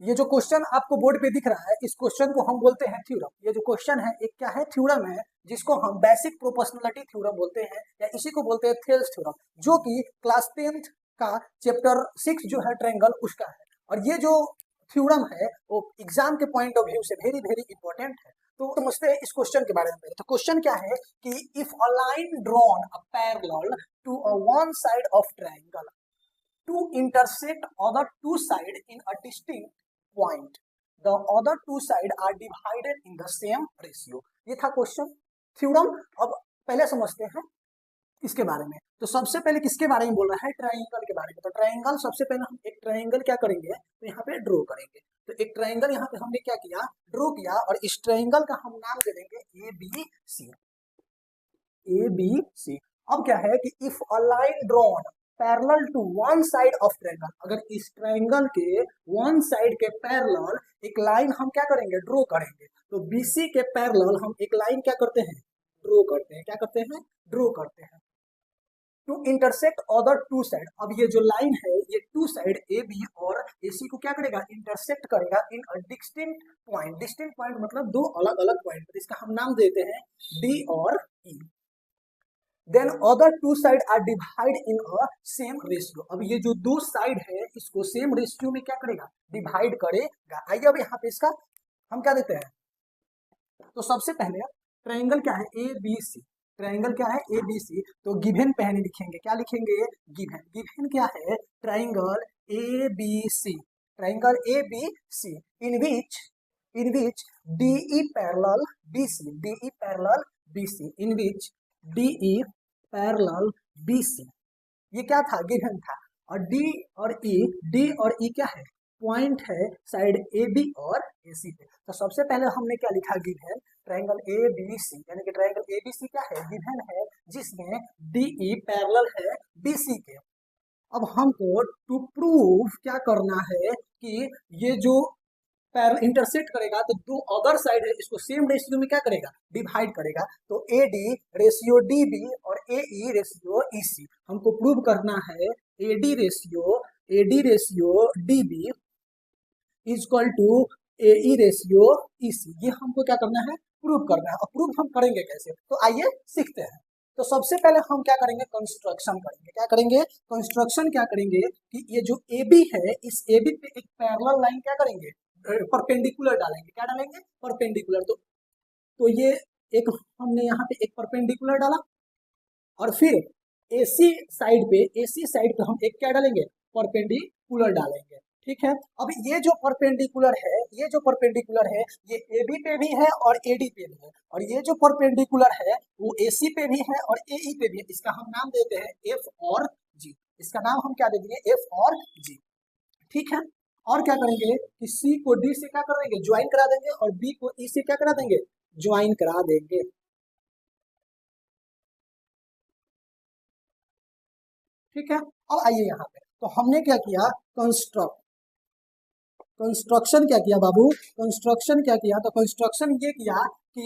ये जो क्वेश्चन आपको बोर्ड पे दिख रहा है, इस क्वेश्चन को हम बोलते हैं थ्योरम। ये जो क्वेश्चन है एक क्या है, थ्योरम है, जिसको हम बेसिक प्रोपोर्शनलिटी थ्योरम बोलते हैं, या इसी को बोलते हैं थेल्स थ्योरम, जो कि क्लास 10th का चैप्टर 6 जो है ट्रायंगल उसका है। और ये जो थ्योरम है वो एग्जाम के पॉइंट ऑफ व्यू से वेरी वेरी इंपॉर्टेंट है। तो समझते हैं इस क्वेश्चन के बारे में। तो क्वेश्चन क्या है कि if a line drawn a parallel to a one side of triangle to intersect other two sides in a distinct point, the other two sides are divided in the same ratio। ये था question theorem. अब पहले समझते हैं इसके बारे में। तो सबसे पहले किसके बारे में बोल रहा है, ट्रायंगल के बारे में। तो ट्रायंगल, सबसे पहले हम एक ट्रायंगल क्या करेंगे, तो यहाँ पे ड्रॉ करेंगे। तो एक ट्रायंगल यहाँ पे हमने क्या किया, ड्रॉ किया, और इस ट्रायंगल का हम नाम दे देंगे ए बी सी। ए बी सी। अब क्या है कि if a line drawn parallel to one side of triangle, अगर इस ट्रायंगल के वन साइड के पैरेलल एक लाइन हम क्या करेंगे, ड्रॉ करेंगे। तो बीसी के पैरेलल हम एक लाइन क्या करते हैं, ड्रॉ करते हैं। क्या करते हैं, ड्रॉ करते हैं। To intersect other two side, अब ये जो लाइन है ये टू साइड ए बी और ए सी को क्या करेगा, इंटरसेक्ट करेगा in a distinct point. Distinct point मतलब दो अलग अलग पॉइंट, इसका हम नाम देते हैं डी और E. Then other two side are divide in a same ratio. अब ये जो दो साइड है इसको सेम रेशियो में क्या करेगा, डिवाइड करेगा। आइए अब यहाँ पे इसका हम क्या देते हैं। तो सबसे पहले ट्रायंगल क्या है, ए बी सी। ट्रायंगल क्या है, ए बी सी। तो गिवन पहले लिखेंगे, क्या लिखेंगे, गिवन। गिवन क्या है, triangle A B C. Triangle A B C in which DE parallel BC, DE parallel BC, in which DE parallel BC. ये क्या था, गिवन था। और डी और ई क्या है, पॉइंट है साइड ए बी और ए सी पे। तो सबसे पहले हमने क्या लिखा, given triangle A B C, यानी कि ट्रायंगल ए बी सी क्या है, गिवन है, जिसमें डी ई पैरेलल है बी सी के। अब हमको टू प्रूव क्या करना है कि ये जो इंटरसेक्ट करेगा तो दो अदर साइड है इसको सेम रेशियो में क्या करेगा, डिवाइड करेगा। तो A D ratio D B और ए ई रेशियो ई सी। हमको प्रूव करना है A D ratio D B is equal to A E ratio E C. ये हमको क्या करना है, प्रूव करना है। और प्रूव हम करेंगे कैसे, तो आइए सीखते हैं। तो सबसे पहले हम क्या करेंगे, कंस्ट्रक्शन करेंगे। क्या करेंगे, कंस्ट्रक्शन क्या करेंगे कि ये जो ए बी है, इस ए बी पे एक पैरेलल लाइन क्या करेंगे, परपेंडिकुलर डालेंगे। क्या डालेंगे, परपेंडिकुलर। तो ये एक हमने यहाँ पे एक परपेंडिकुलर डाला, और फिर एसी साइड पे हम एक क्या डालेंगे, परपेंडिकुलर डालेंगे। ठीक है। अब ये जो परपेंडिकुलर है ये ए बी पे भी है और ए डी पे भी है, और ये जो परपेंडिकुलर है वो ए सी पे भी है और ए ई पे भी है। इसका हम नाम देते हैं एफ और जी। इसका नाम हम क्या दे देंगे, एफ और जी। ठीक है। और क्या करेंगे कि सी को डी से क्या करेंगे, ज्वाइन करा देंगे, और बी को ई से क्या करा देंगे, ज्वाइन करा देंगे। ठीक है। अब आइए यहाँ पे, तो हमने क्या किया, कंस्ट्रक्शन क्या किया बाबू, कंस्ट्रक्शन क्या किया, तो कंस्ट्रक्शन ये किया कि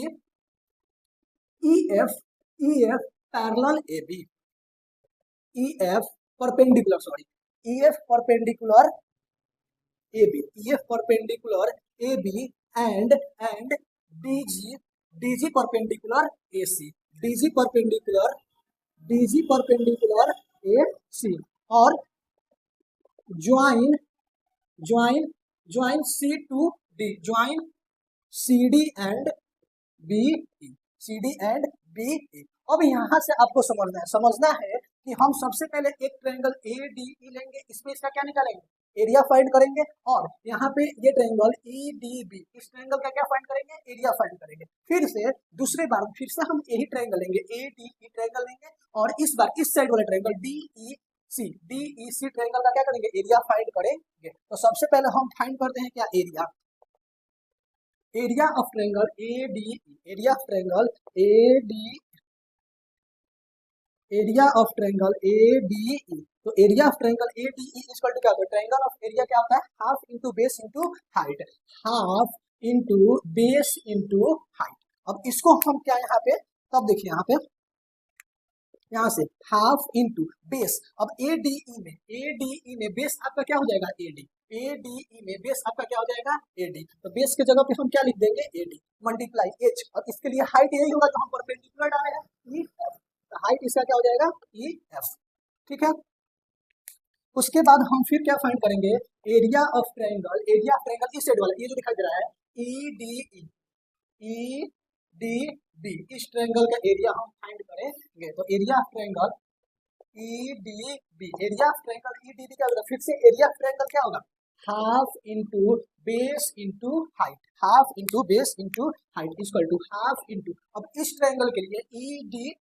E F parallel A B, E F perpendicular A B and D G perpendicular A C, D G perpendicular A C, और join C to D, join C D and B E, C D and B E. अब यहाँ से आपको समझना है कि हम सबसे पहले एक ट्रायंगल ए डी ई लेंगे, इसमें इसका क्या निकालेंगे, एरिया फाइंड करेंगे। और यहाँ पे ये ट्रायंगल ई डी बी, इस ट्रायंगल का क्या फाइंड करेंगे, एरिया फाइंड करेंगे। फिर से दूसरे बार फिर से हम यही ट्रायंगल लेंगे, ए डी ई ट्रायंगल लेंगे, और इस बार इस साइड वाले triangle D E C triangle का क्या करेंगे, एरिया फाइंड करेंगे। तो सबसे पहले हम फाइंड करते हैं क्या, area of triangle A D E, area of triangle A D E. तो area of triangle A D E equal to क्या होता है, ट्रायंगल ऑफ एरिया क्या होता है, half into base into height, half into base into height. अब इसको हम क्या यहाँ पे, तब देखिए यहाँ से हाफ इंटू बेस। अब ए डी ई में बेस आपका क्या हो जाएगा, ए डी, ए डी ई में बेस आपका क्या हो जाएगा ए डी, तो बेस के जगह पे हम क्या लिख देंगे ए डी मल्टीप्लाई एच, और इसके लिए हाइट यही होगा जो हम परपेंडिकुलर डाले हैं ई एफ, तो हाइट इसका क्या हो जाएगा ई एफ। ठीक है, उसके बाद हम फिर क्या फाइंड करेंगे, area of triangle, area of triangle इस साइड वाला ये जो दिखाई दे रहा है ई डी बी, इस ट्रायंगल का एरिया हम फाइंड करेंगे, तो area of triangle E D B, area of triangle E D B क्या होगा, फिर से एरिया ऑफ ट्रायंगल क्या होगा half into base into height, half into base into height equal to half into, अब इस ट्रायंगल के लिए ई डी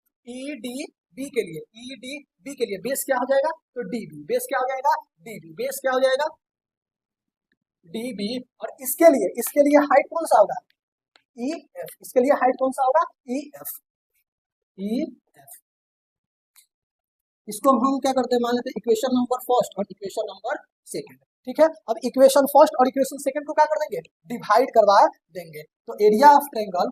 बी के लिए ई डी बी के लिए बेस क्या हो जाएगा, तो डी बी, बेस क्या हो जाएगा डी बी, बेस क्या हो जाएगा डी बी, और इसके लिए हाइट कौन सा होगा ई एफ, इसके लिए हाइट कौन सा होगा ई एफ, ई एफ। इसको हम क्या करते हैं, मान लेते हैं इक्वेशन नंबर फर्स्ट और इक्वेशन नंबर सेकंड। ठीक है, अब इक्वेशन फर्स्ट और इक्वेशन सेकंड को क्या कर देंगे, डिवाइड करवा देंगे, तो area of triangle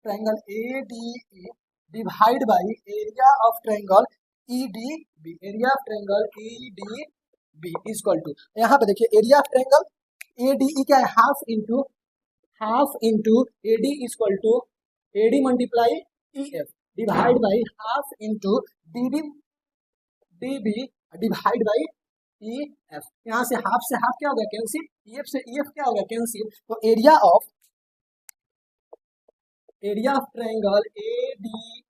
triangle A D E divide by area of triangle E D B, area of triangle E D B equal to, यहाँ पे देखिए area of triangle A D E क्या है half into A D equal to A D multiply e F divide by half into D B divide by E F, यहाँ से half क्या हो गया कैंसिल, ई एफ से E F क्या हो गया कैंसिल, तो area of triangle A D E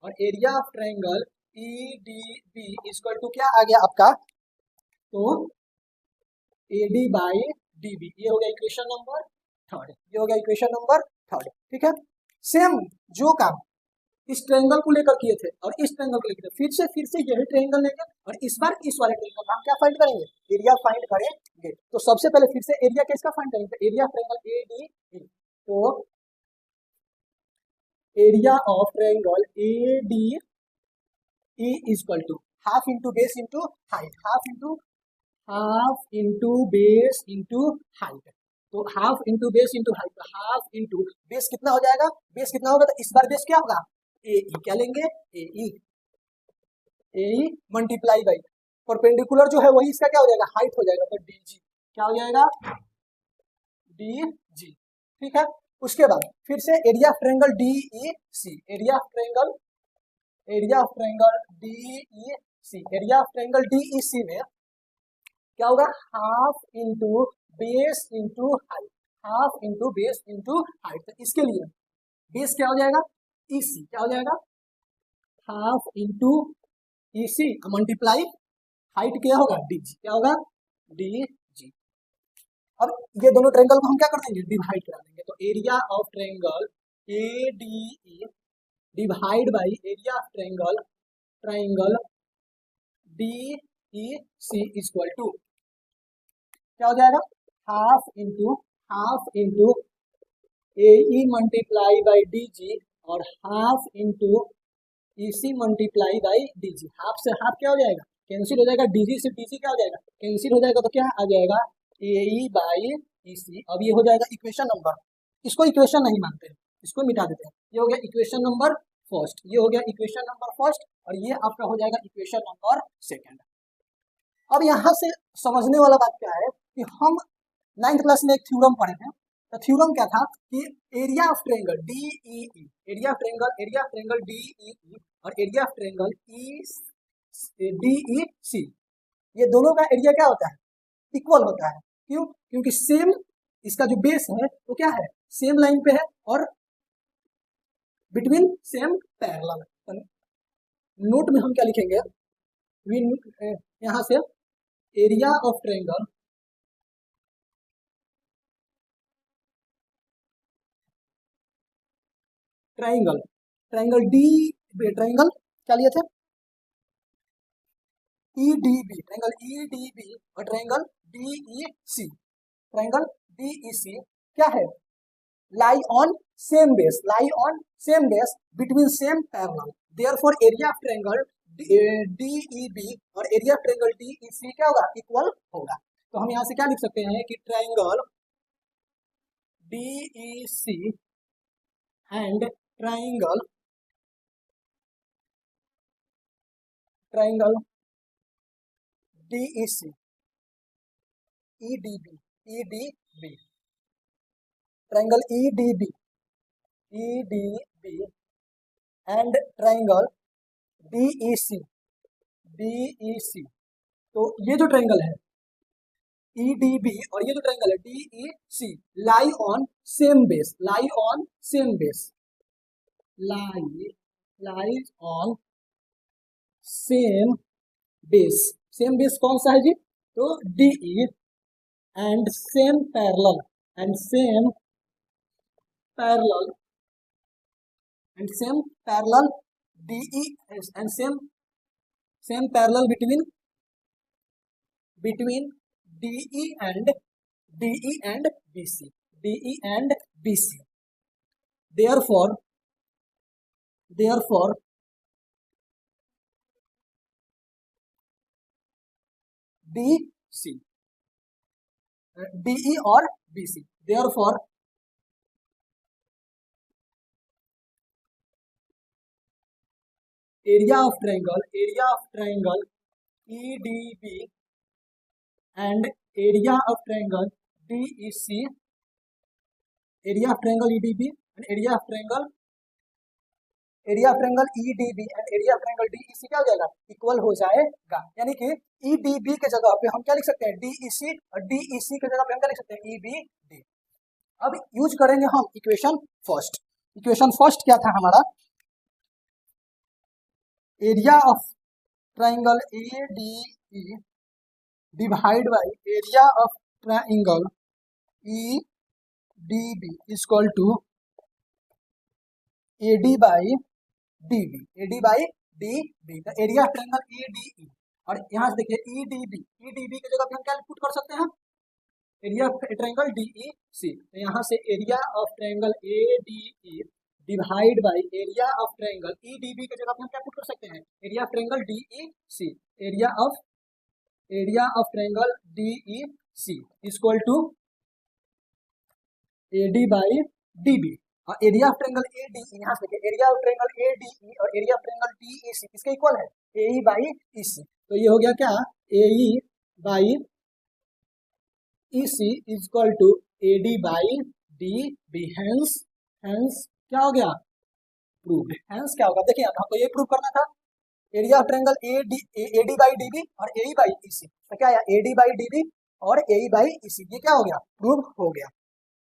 और area of triangle E D B equal to क्या आ गया आपका, तो A D by D B, ये हो गया इक्वेशन नंबर थर्ड, ये हो गया इक्वेशन नंबर थर्ड। ठीक है, सेम जो काम इस ट्रायंगल को लेकर किए थे और इस ट्रायंगल को लेकर फिर से यही ट्रायंगल लेंगे, और इस बार इस वाले ट्रायंगल हम क्या फाइंड करेंगे, एरिया फाइंड करेंगे। तो सबसे पहले फिर से एरिया किसका फाइंड करेंगे, area triangle A D E, तो area of triangle A D E equal to half into base into height, half into base into height, तो half into base into height, तो हाफ इंटू बेस कितना हो जाएगा, base कितना होगा, तो इस बार बेस क्या होगा ए ई, क्या लेंगे ए ई मल्टीप्लाई बाई परपेंडिकुलर जो है वही इसका क्या हो जाएगा हाइट हो जाएगा, तो डी जी क्या हो जाएगा डी जी। ठीक है, उसके बाद फिर से area of triangle D E C, area of triangle D E C, area of triangle D E C में क्या होगा half into base into height, half into base into height, तो इसके लिए बेस क्या हो जाएगा ई सी, क्या हो जाएगा half into E C multiply height क्या होगा डी जी, क्या होगा डी जी। अब ये दोनों ट्रायंगल को हम क्या कर देंगे डिवाइड करा देंगे, तो area of triangle A D E divide by area of triangle D E C equal to क्या हो जाएगा half into A E multiply by D G और half into E C multiply by D G, half से half क्या हो जाएगा cancel हो जाएगा, डी जी से डी सी क्या हो जाएगा कैंसिल हो जाएगा, तो क्या आ जाएगा ए ई बाई ई सी। अब ये हो जाएगा इक्वेशन नंबर, इसको इक्वेशन नहीं मानते हैं, इसको मिटा देते हैं, ये हो गया इक्वेशन नंबर फर्स्ट, ये हो गया इक्वेशन नंबर फर्स्ट, और ये आपका हो जाएगा इक्वेशन नंबर सेकंड। अब यहाँ से समझने वाला बात क्या है कि हम 9th क्लास में एक थ्योरम पढ़े थे, तो थ्योरम क्या था कि area of triangle D E E, area of triangle D E E और area of triangle E D E C, ये दोनों का एरिया क्या होता है इक्वल होता है, क्यों, क्योंकि सेम इसका जो बेस है वो क्या है सेम लाइन पे है और बिटवीन सेम पैरेलल। नोट में हम क्या लिखेंगे, यहाँ से area of triangle triangle D, triangle क्या लिए थे E D B, triangle E D B और triangle D E C, triangle D E C क्या है lie on same base between same parallel, therefore area of triangle DEB और area of triangle DEC क्या होगा equal होगा। तो हम यहाँ से क्या लिख सकते हैं कि triangle DEC and triangle triangle DEC, EDB, EDB, triangle EDB and triangle DEC, तो ये जो ट्राइंगल है EDB और ये जो ट्राइंगल है DEC lie on same base, lie on same base, lies on same base. Same base कौन सा है जी? तो DE and same parallel DE and same parallel between DE and BC, therefore BC, DE और BC, therefore area of triangle EDB and area of triangle DEC, area of triangle EDB and area of triangle EDB and area of triangle DEC क्या हो जाएगा? Equal हो जाएगा। यानी कि EDB के जगह पे हम क्या लिख सकते हैं? DEC, और DEC के जगह पे हम क्या लिख सकते हैं? EBD। अब यूज करेंगे हम इक्वेशन फर्स्ट क्या था हमारा? Area of triangle ADE divide by area of triangle EDB equal to AD by DB, तो एरिया ऑफ ट्राइंगल ADE, और यहाँ से देखिए EDB के जगह पे हम क्या पुट कर सकते हैं? एरिया ऑफ ट्राइंगल DEC, तो यहाँ से area of triangle ADE divide by area of triangle EDB के जगह पे हम क्या पुट कर सकते हैं? Area of triangle DEC, area of triangle DEC equal to AD by DB, और एरिया ऑफ ट्राइंगल ADE, यहाँ से देखिए एरिया ऑफ ट्राइंगल ADE और एरिया ऑफ ट्राइंगल DEC किसके इक्वल है? AE बाई EC, तो ये हो गया क्या? AE by EC equal to AD by DB, hence क्या हो गया? प्रूव्ड। हेंस क्या होगा? देखिए हमको ये प्रूव करना था, area of triangle AD by DB और AE बाई EC, तो क्या आया? AD बाई DB और AE बाई EC, ये क्या हो गया? प्रूव हो गया।